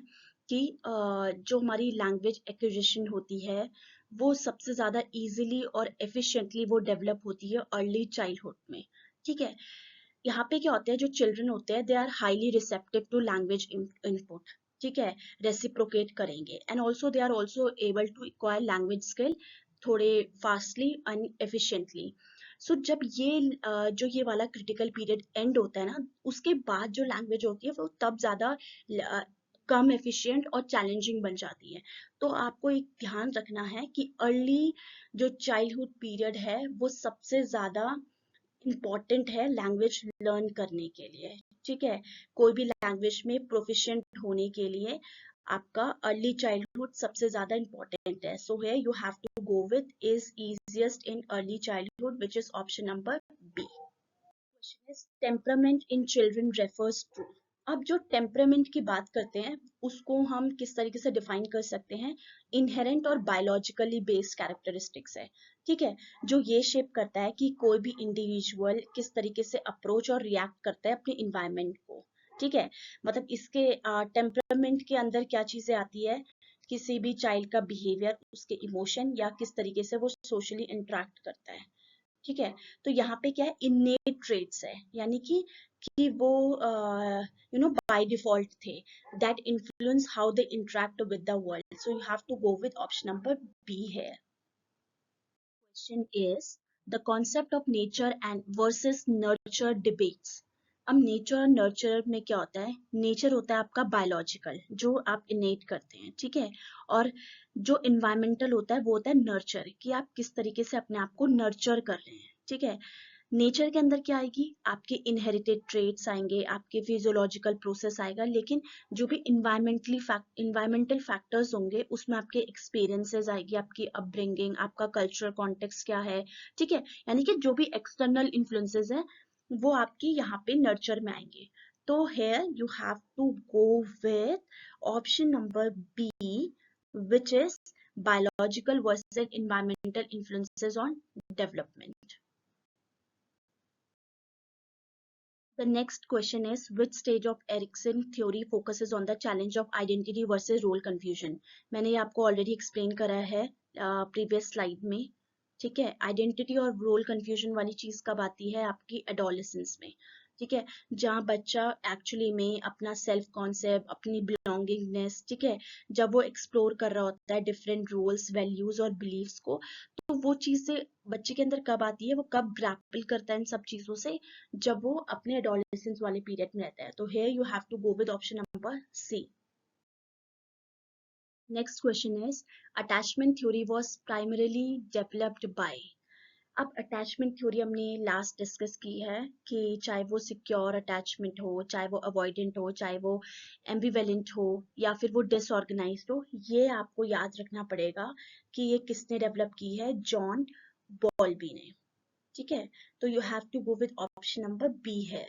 कि जो हमारी लैंग्वेज एक्विजिशन होती है वो सबसे ज्यादा इजीली और एफिशिएंटली वो डेवलप होती है अर्ली चाइल्डहुड में। ठीक है, यहाँ पे क्या होता है, जो चिल्ड्रन होते हैं they are highly receptive to language input. ठीक है, रेसिप्रोकेट करेंगे and also they are also able to acquire language skill थोड़े फास्टली एंड एफिशिएंटली। सो जब जो ये वाला क्रिटिकल पीरियड एंड होता है ना, उसके बाद जो लैंग्वेज होती है वो तब ज़्यादा कम एफिशिएंट और चैलेंजिंग बन जाती है। तो आपको एक ध्यान रखना है कि अर्ली जो चाइल्डहुड पीरियड है वो सबसे ज़्यादा इम्पॉर्टेंट है लैंग्वेज लर्न करने के लिए। ठीक है, कोई भी लैंग्वेज में प्रोफिशिएंट होने के लिए आपका अर्ली चाइल्डहुड सबसे ज्यादा इम्पोर्टेंट है। So here you have to go with is easiest in early childhood, which is option number B. Question is temperament in children refers to। अब जो टेम्परामेंट की बात करते हैं उसको हम किस तरीके से डिफाइन कर सकते हैं, इनहेरेंट और बायोलॉजिकली बेस्ड कैरेक्टरिस्टिक्स है। ठीक है, जो ये शेप करता है कि कोई भी इंडिविजुअल किस तरीके से अप्रोच और रिएक्ट करता है अपने इन्वायरमेंट को। ठीक है, मतलब इसके टेम्परामेंट के अंदर क्या चीजें आती है, किसी भी चाइल्ड का बिहेवियर, उसके इमोशन या किस तरीके से वो सोशली इंटरेक्ट करता है। ठीक है, तो यहाँ पे क्या है, इन्नेट ट्रेट्स है, यानी कि वो बाय डिफॉल्ट थे, that influence how they interact with the world. So you have to go with option number B है। Question is the concept of nature and versus nurture debates. अब nature और nurture में क्या होता है, nature होता है आपका बायोलॉजिकल जो आप इनेट करते हैं। ठीक है, और जो इन्वायरमेंटल होता है वो होता है नर्चर, कि आप किस तरीके से अपने आप को नर्चर कर रहे हैं। ठीक है, नेचर के अंदर क्या आएगी, आपके इनहेरिटेड ट्रेट्स आएंगे, आपके फिजियोलॉजिकल प्रोसेस आएगा, लेकिन जो भी इन्वायरमेंटल फैक्टर्स होंगे उसमें आपके एक्सपीरियंसेस आएगी, आपकी अपब्रिंगिंग, आपका कल्चरल कॉन्टेक्स्ट क्या है। ठीक है, यानी कि जो भी एक्सटर्नल इन्फ्लुएंसेस है वो आपके यहाँ पे नर्चर में आएंगे। तो here you have to go with option number B, which is biological versus environmental influences on development. The next question is which stage of Erikson theory focuses on the challenge of identity versus role confusion। मैंने ये आपको already explain करा है previous slide में। ठीक है, identity और role confusion वाली चीज कब आती है, आपकी एडोलेसेंस में। ठीक है, जहाँ बच्चा एक्चुअली में अपना सेल्फ कॉन्सेप्ट, अपनी बिलोंगिंगनेस, ठीक है, जब वो एक्सप्लोर कर रहा होता है डिफरेंट रोल्स, वैल्यूज और बिलीव्स को, तो वो चीजें बच्चे के अंदर कब आती है, वो कब ग्रैपल करता है इन सब चीजों से, जब वो अपने एडोलेसेंस वाले पीरियड में रहता है। तो here you have to go with option number C. Next question is attachment theory was primarily developed by. अब अटैचमेंट थ्योरी हमने लास्ट डिस्कस की है कि चाहे वो सिक्योर अटैचमेंट हो, चाहे वो अवॉइडेंट हो, चाहे वो एम्बिवेलेंट हो, या फिर वो डिसऑर्गेनाइज्ड हो, ये आपको याद रखना पड़ेगा कि ये किसने डेवलप की है, जॉन बॉल्बी ने। ठीक है, तो you have to go with option number B है।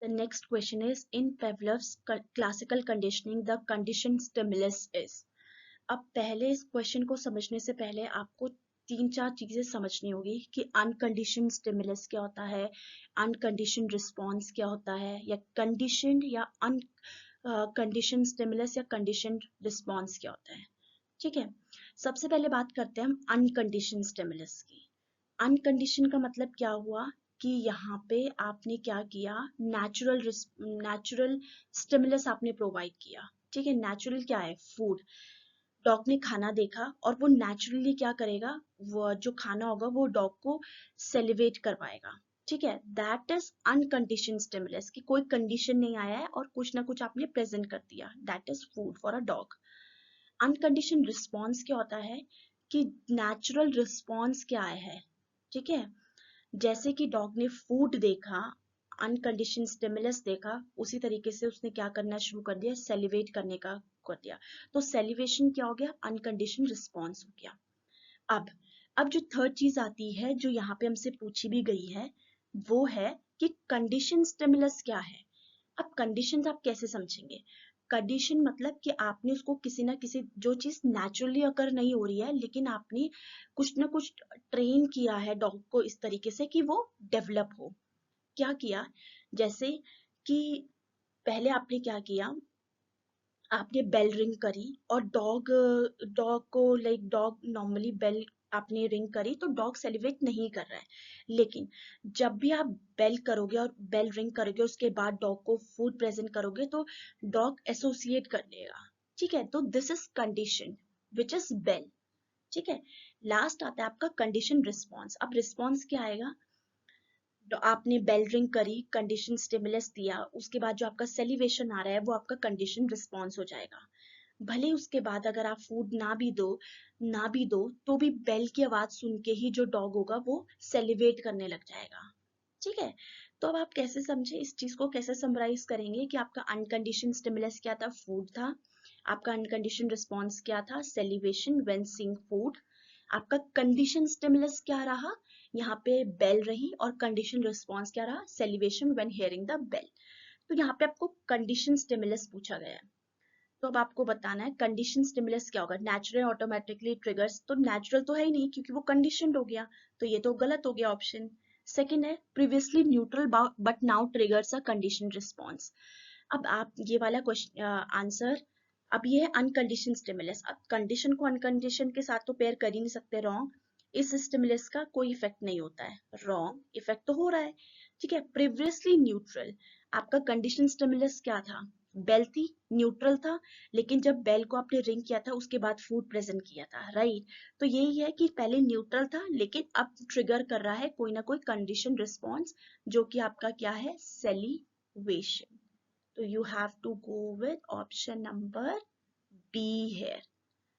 The next question is in Pavlov's classical conditioning the conditioned stimulus is। अब पहले इस क्वेश्चन को समझने से पहले आपको तीन चार चीजें समझनी होगी कि अनकंडीशनड स्टिमुलस क्या होता है, अनकंडीशनड रिस्पॉन्स क्या होता है, या कंडीशनड या अनकंडीशनड स्टिमुलस या कंडीशनड रिस्पॉन्स क्या होता है। ठीक है, सबसे पहले बात करते हैं हम अनकंडीशनड स्टिमुलस की। अनकंडीशन का मतलब क्या हुआ कि यहाँ पे आपने क्या किया, नेचुरल स्टिमुलस आपने प्रोवाइड किया। ठीक है, नेचुरल क्या है, फूड। डॉग ने खाना देखा और वो नेचुरली क्या करेगा, वो जो खाना होगा वो डॉग को सेलिवेट करवाएगा। ठीक है, दैट इज अनकंडीशन स्टिमुलस, कि कोई कंडीशन नहीं आया है और कुछ ना कुछ आपने प्रेजेंट कर दिया, that is food for a dog. Uncondition response क्या होता है कि नेचुरल रिस्पॉन्स क्या है। ठीक है, जैसे कि डॉग ने फूड देखा, अनकंडीशन स्टिमुलस देखा, उसी तरीके से उसने क्या करना शुरू कर दिया, सेलिवेट करने का कर दिया। तो सेलिवेशन क्या हो गया, अनकंडीशन रिस्पॉन्स हो गया। अब जो थर्ड चीज आती है जो यहाँ पे हमसे पूछी भी गई है, वो है कि कंडीशन स्टिमुलस क्या है। अब कंडीशन आप कैसे समझेंगे, कंडीशन मतलब कि आपने उसको किसी ना किसी, जो चीज नेचुरली अगर नहीं हो रही है लेकिन आपने कुछ ना कुछ ट्रेन किया है डॉग को इस तरीके से कि वो डेवलप हो। क्या किया, जैसे कि पहले आपने क्या किया, आपने बेल रिंग करी और डॉग डॉग को लाइक डॉग नॉर्मली बेल आपने रिंग करी तो डॉग सेलिब्रेट नहीं कर रहा है, लेकिन जब भी आप बेल करोगे और बेल रिंग करोगे उसके बाद डॉग को फूड प्रेजेंट करोगे तो डॉग एसोसिएट कर लेगा। ठीक है, तो this is condition which is bell. ठीक है। लास्ट आता है आपका कंडीशन रिस्पॉन्स। अब रिस्पॉन्स क्या आएगा, तो आपने बेल रिंग करी, कंडीशन स्टिमुलस दिया, उसके बाद जो आपका सेलिवेशन आ रहा है वो आपका कंडीशन रिस्पॉन्स हो जाएगा। भले उसके बाद अगर आप फूड ना भी दो तो भी बेल की आवाज सुन के ही जो डॉग होगा वो सेलिवेट करने लग जाएगा। ठीक है। तो अब आप कैसे समझे इस चीज को, कैसे समराइज करेंगे कि आपका अनकंडीशन स्टिमुलस क्या था, फूड था। आपका अनकंडीशन रिस्पॉन्स क्या था, सेलिवेशन व्हेन सीइंग फूड। आपका कंडीशन स्टिमुलस क्या रहा, यहाँ पे बेल रही, और कंडीशन रिस्पॉन्स क्या रहा, salivation when hearing the bell. तो यहाँ पे आपको कंडीशन स्टिमुलस पूछा गया है, तो अब आपको बताना है कंडीशन स्टिमुलस क्या होगा। नेचुरल ऑटोमेटिकली ट्रिगर्स, तो नेचुरल तो है ही नहीं क्योंकि वो कंडीशनड हो गया, तो ये तो गलत हो गया ऑप्शन। सेकंड है previously neutral but now triggers a condition response. अब आप ये वाला क्वेश्चन आंसर, अब ये है अनकंडीशन स्टिमुलस। अब कंडीशन को अनकंडीशन के साथ तो पेयर कर ही नहीं सकते, रॉन्ग। इस स्टिमुलस का कोई इफेक्ट नहीं होता है, रॉन्ग, इफेक्ट तो हो रहा है। ठीक है। प्रीवियसली न्यूट्रल, आपका कंडीशन स्टिमुलस क्या था, बेल थी, न्यूट्रल था, लेकिन जब बेल को आपने रिंग किया था उसके बाद फूड प्रेजेंट किया था, राइट। तो यही है कि पहले न्यूट्रल था लेकिन अब ट्रिगर कर रहा है कोई ना कोई कंडीशन रिस्पॉन्स, जो कि आपका क्या है, सेलिवेशन। तो you have to go with option number B here.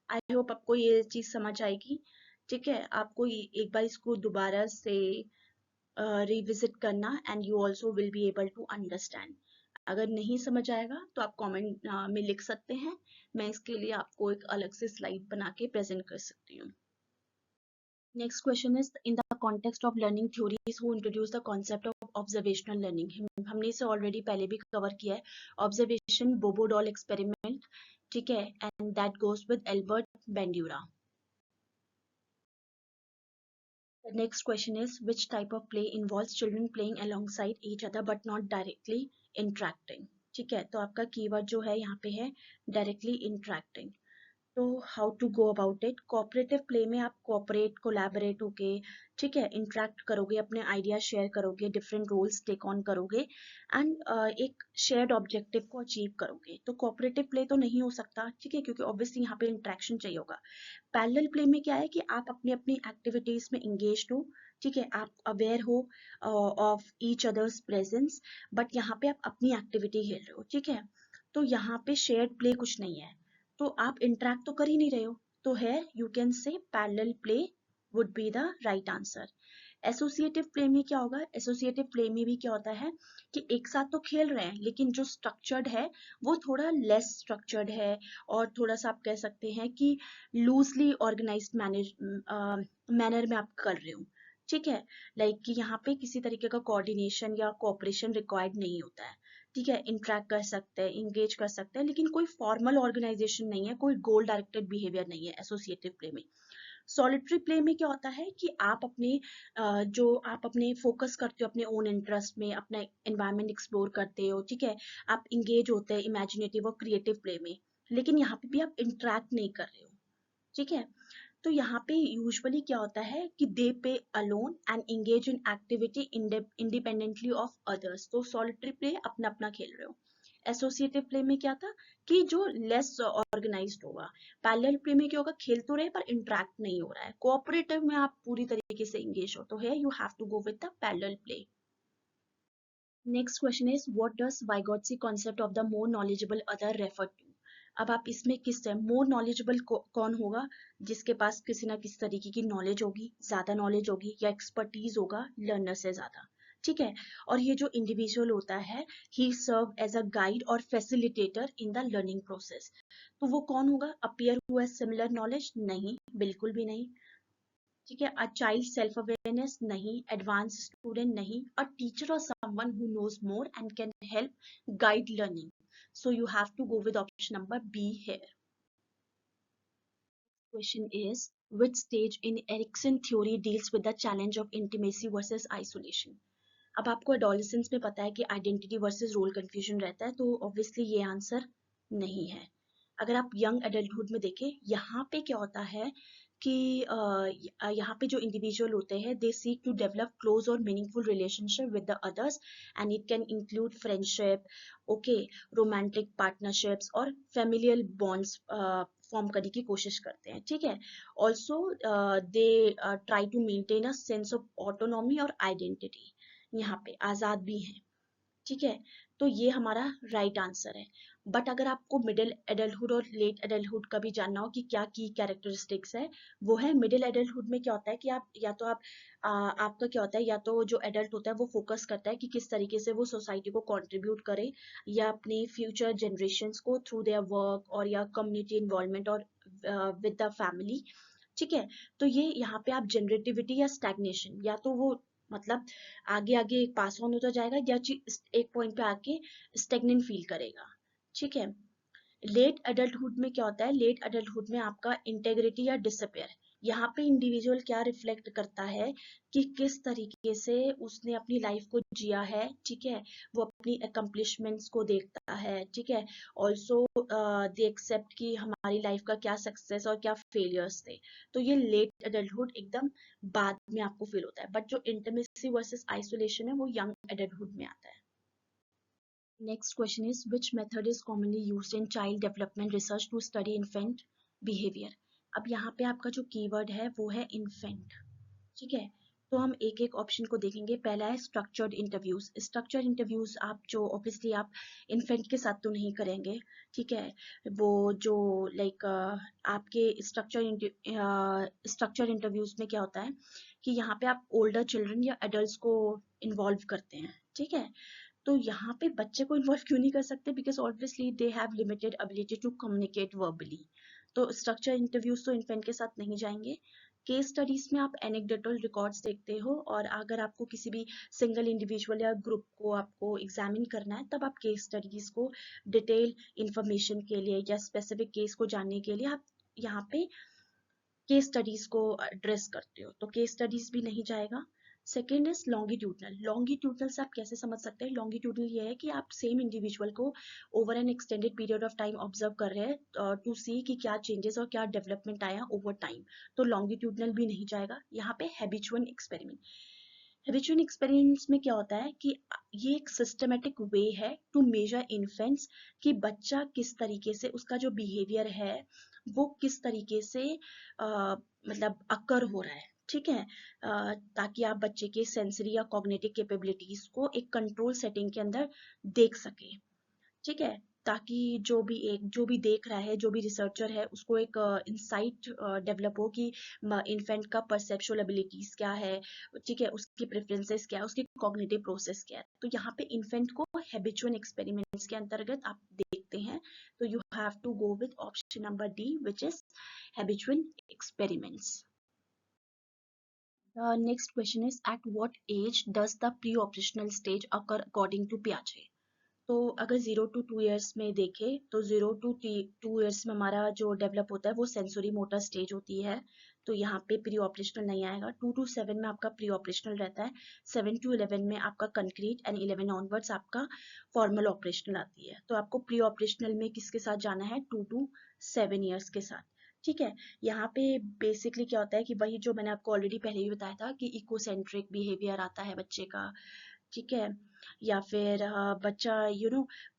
I hope आपको ये चीज समझ आएगी। ठीक है, आपको एक बार इसको दोबारा से रिविजिट करना and you also will be able to understand. अगर नहीं समझ आएगा तो आप कमेंट में लिख सकते हैं, मैं इसके लिए आपको एक अलग से स्लाइड बना के प्रेजेंट कर सकती हूँ। Next question is in the context of learning theories who introduce the concept of observational learning. हमने इसे ऑलरेडी पहले भी कवर किया है, ऑब्जर्वेशन बोबोडॉल एक्सपेरिमेंट। ठीक है, and that goes with Albert Bandura. The next question is which type of play involves children playing alongside each other but not directly interacting। ठीक है, तो आपका कीवर्ड जो है यहाँ पे है डायरेक्टली इंटरेक्टिंग। तो how to go about it, cooperative play में आप कोऑपरेट कोलैबोरेट होके, ठीक है, इंटरेक्ट करोगे, अपने आइडिया शेयर करोगे, डिफरेंट रोल्स टेक ऑन करोगे एंड एक शेयर्ड ऑब्जेक्टिव को अचीव करोगे। तो कोऑपरेटिव प्ले तो नहीं हो सकता, ठीक है, क्योंकि ऑब्वियसली यहाँ पे इंटरेक्शन चाहिए होगा। पैरेलल प्ले में क्या है कि आप अपनी अपनी एक्टिविटीज में इंगेज हो, ठीक है, आप अवेयर हो of each others presence, but यहाँ पे आप अपनी एक्टिविटी खेल रहे हो, ठीक है। तो यहाँ पे शेयर्ड प्ले कुछ नहीं है, तो आप इंटरेक्ट तो कर ही नहीं रहे हो, तो है यू कैन से parallel play would be the right answer. Associative play में क्या होगा, एसोसिएटिव प्ले में भी क्या होता है कि एक साथ तो खेल रहे हैं लेकिन जो स्ट्रक्चर्ड है वो थोड़ा लेस स्ट्रक्चर्ड है, और थोड़ा सा आप कह सकते हैं कि लूजली ऑर्गेनाइज्ड मैनर में आप कर रहे हो, ठीक है। लाइक कि यहाँ पे किसी तरीके का कोऑर्डिनेशन या कोऑपरेशन रिक्वायर्ड नहीं होता है, ठीक है। इंटरेक्ट कर सकते हैं, इंगेज कर सकते हैं, लेकिन कोई फॉर्मल ऑर्गेनाइजेशन नहीं है, कोई गोल डायरेक्टेड बिहेवियर नहीं है एसोसिएटिव प्ले में। सॉलिटरी प्ले में क्या होता है कि आप अपने जो आप अपने फोकस करते हो अपने ओन इंटरेस्ट में, अपना एनवायरनमेंट एक्सप्लोर करते हो, ठीक है, आप इंगेज होते हैं इमेजिनेटिव और क्रिएटिव प्ले में, लेकिन यहाँ पे भी आप इंटरेक्ट नहीं कर रहे हो, ठीक है। तो यहाँ पे यूजुअली क्या होता है कि दे पे alone and engage in activity independently of others. तो सॉलिटरी प्ले अपना अपना खेल रहे हो। एसोसिएटिव प्ले में क्या था कि जो लेस ऑर्गेनाइज्ड होगा। पैरेलल प्ले में क्या होगा, खेल तो रहे पर इंटरेक्ट नहीं हो रहा है। कोऑपरेटिव में आप पूरी तरीके से इंगेज हो, तो है you have to go with the parallel play. Next question is what does Vygotsky concept of the more knowledgeable other refer to. अब आप इसमें किस है मोर नॉलेजेबल कौन होगा, जिसके पास किसी ना किसी तरीके की नॉलेज होगी, ज्यादा नॉलेज होगी या एक्सपर्टीज होगा लर्नर से ज्यादा, ठीक है। और ये जो इंडिविजुअल होता है ही सर्व एज अ गाइड और facilitator in the learning process. तो वो कौन होगा, अपीयर हुआ सिमिलर नॉलेज, नहीं, बिल्कुल भी नहीं, ठीक है। अ चाइल्ड सेल्फ अवेयरनेस, नहीं। एडवांस स्टूडेंट, नहीं। अ टीचर और someone who knows more and can help guide learning. So you have to go with option number B here. Question is which stage in Erikson theory deals with the challenge of intimacy versus isolation। अब आपको adolescence में पता है कि identity versus role confusion रहता है, तो obviously ये आंसर नहीं है। अगर आप यंग एडल्टहुड में देखें, यहाँ पे क्या होता है कि यहाँ पे जो इंडिविजुअल होते हैं they seek to develop close और meaningful relationship with the others and it can include friendship, okay, romantic partnerships और फेमिलियल बॉन्ड्स, फॉर्म करने की कोशिश करते हैं, ठीक है। Also they try to maintain a sense of autonomy और आइडेंटिटी, यहाँ पे आजाद भी हैं, ठीक है। तो ये हमारा राइट आंसर है। बट अगर आपको मिडिल एडल्टहुड और लेट एडल्टहुड का भी जानना हो कि क्या की कैरेक्टरिस्टिक्स है, वो है मिडिल एडल्टहुड में क्या होता है कि आप या तो आपका क्या होता है, या तो जो एडल्ट होता है वो फोकस करता है कि किस तरीके से वो सोसाइटी को कंट्रीब्यूट करे या अपने फ्यूचर जनरेशन्स को थ्रू देयर वर्क और या कम्युनिटी इन्वॉल्वमेंट और विद द फैमिली, ठीक है। तो ये यहाँ पे आप जनरेटिविटी या स्टैग्नेशन, या तो वो मतलब आगे आगे पास ऑन होता जाएगा या एक पॉइंट पे आके स्टेगनेंट फील करेगा, ठीक है। लेट एडल्टहुड में क्या होता है, लेट एडल्टहुड में आपका इंटेग्रिटी या डिसअपियर, यहाँ पे इंडिविजुअल क्या रिफ्लेक्ट करता है कि किस तरीके से उसने अपनी लाइफ को जिया है, ठीक है। वो अपनी अकम्पलिशमेंट्स को देखता है, ठीक है। ऑल्सो दे एक्सेप्ट कि हमारी लाइफ का क्या सक्सेस और क्या फेलियर्स थे। तो ये लेट एडल्टहुड एकदम बाद में आपको फील होता है, बट जो इंटीमेसी वर्सेस आइसोलेशन है वो यंग एडल्टहुड में आता है। Next question is, which method is commonly used in child development research to study infant behavior? अब यहाँ पे आपका जो कीवर्ड है वो है infant, ठीक है। तो हम एक एक ऑप्शन को देखेंगे। पहला है स्ट्रक्चर्ड इंटरव्यूज। स्ट्रक्चर्ड इंटरव्यूज आप जो ऑब्वियसली आप इन्फेंट के साथ तो नहीं करेंगे, ठीक है। वो जो लाइक आपके स्ट्रक्चर इंटरव्यूज में क्या होता है कि यहाँ पे आप ओल्डर चिल्ड्रन या एडल्ट्स को इन्वॉल्व करते हैं, ठीक है। तो यहाँ पे बच्चे को इन्वॉल्व क्यों नहीं कर सकते, because obviously they have limited ability to communicate verbally. तो स्ट्रक्चर इंटरव्यूज तो इन्फेंट के साथ नहीं जाएंगे। केस स्टडीज में आप एनेक्डोटल रिकॉर्ड्स देखते हो, और अगर आपको किसी भी सिंगल इंडिविजुअल या ग्रुप को आपको एग्जामिन करना है तब आप केस स्टडीज को डिटेल इंफॉर्मेशन के लिए या स्पेसिफिक केस को जानने के लिए आप यहाँ पे केस स्टडीज को एड्रेस करते हो, तो केस स्टडीज भी नहीं जाएगा। Second is longitudinal. लॉन्गिट्यूडनल से आप कैसे समझ सकते हैं, लॉन्गिट्यूडनल ये है कि आप सेम इंडिविजुअल को over N extended period of time observe कर रहे हैं टू सी कि क्या चेंजेस और क्या डेवलपमेंट आया ओवर टाइम, तो लॉन्गिट्यूडनल भी नहीं जाएगा। यहाँ पे हैबिचुअल एक्सपेरिमेंट। हैबिचुअल एक्सपेरिमेंट्स में क्या होता है कि ये एक सिस्टमेटिक वे है टू मेजर इन्फेंट्स कि बच्चा किस तरीके से उसका जो बिहेवियर है वो किस तरीके से मतलब अकर हो रहा है, ठीक है। ताकि आप बच्चे के सेंसरी या कॉग्निटिव कैपेबिलिटीज को एक कंट्रोल सेटिंग के अंदर देख सके, ठीक है। ताकि जो भी देख रहा है, जो भी रिसर्चर है, उसको एक इंसाइट डेवलप हो कि इन्फेंट का परसेप्चुअल एबिलिटीज क्या है, ठीक है, उसकी प्रेफरेंसेस क्या है, उसकी कॉग्निटिव प्रोसेस क्या है। तो यहाँ पे इन्फेंट को हैबिचुअल एक्सपेरिमेंट्स के अंतर्गत आप देखते हैं, तो you have to go with option number D which is habitual experiments. The next question is, at what age does the pre-operational stage occur according to Piaget? तो अगर 0 to 2 years में देखें तो 0 to 2 years में हमारा जो develop होता है वो सेंसरी मोटर स्टेज होती है, तो यहाँ पे प्री ऑपरेशनल नहीं आएगा। 2 to 7 में आपका प्री ऑपरेशनल रहता है, 7 to 11 में आपका कंक्रीट, एंड 11 ऑनवर्ड्स आपका फॉर्मल ऑपरेशनल आती है। तो आपको प्री ऑपरेशनल में किसके साथ जाना है, 2 to 7 years के साथ, ठीक है। यहाँ पे बेसिकली क्या होता है कि वही जो मैंने आपको ऑलरेडी पहले ही बताया था कि इकोसेंट्रिक बिहेवियर आता है बच्चे का, ठीक है। या फिर बच्चा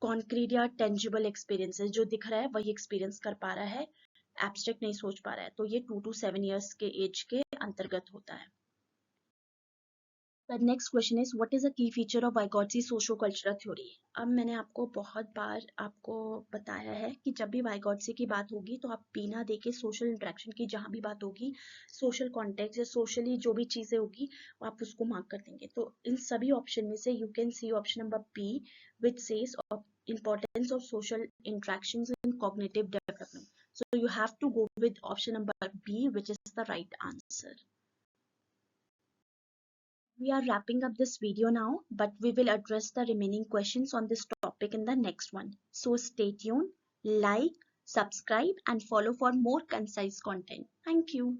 कॉन्क्रीट या टेंजिबल एक्सपीरियंसेस जो दिख रहा है वही एक्सपीरियंस कर पा रहा है, एब्स्ट्रैक्ट नहीं सोच पा रहा है, तो ये 2 to 7 years के एज के अंतर्गत होता है। The next question is, what is a key feature of Vygotsky socio-cultural theory? अब मैंने आपको बहुत बार आपको बताया है कि जब भी Vygotsky की बात होगी तो आप बिना देखे सोशल इंटरेक्शन की जहाँ भी बात होगी, सोशल कॉन्टेक्स्ट या सोशली जो भी चीजें होगी आप उसको मार्क कर देंगे। तो इन सभी ऑप्शन में से you can see option number B which says importance of social interactions in cognitive development. So you have to go with option number B, which is the right answer. We are wrapping up this video now, but we will address the remaining questions on this topic in the next one. So stay tuned, like, subscribe, and follow for more concise content. Thank you.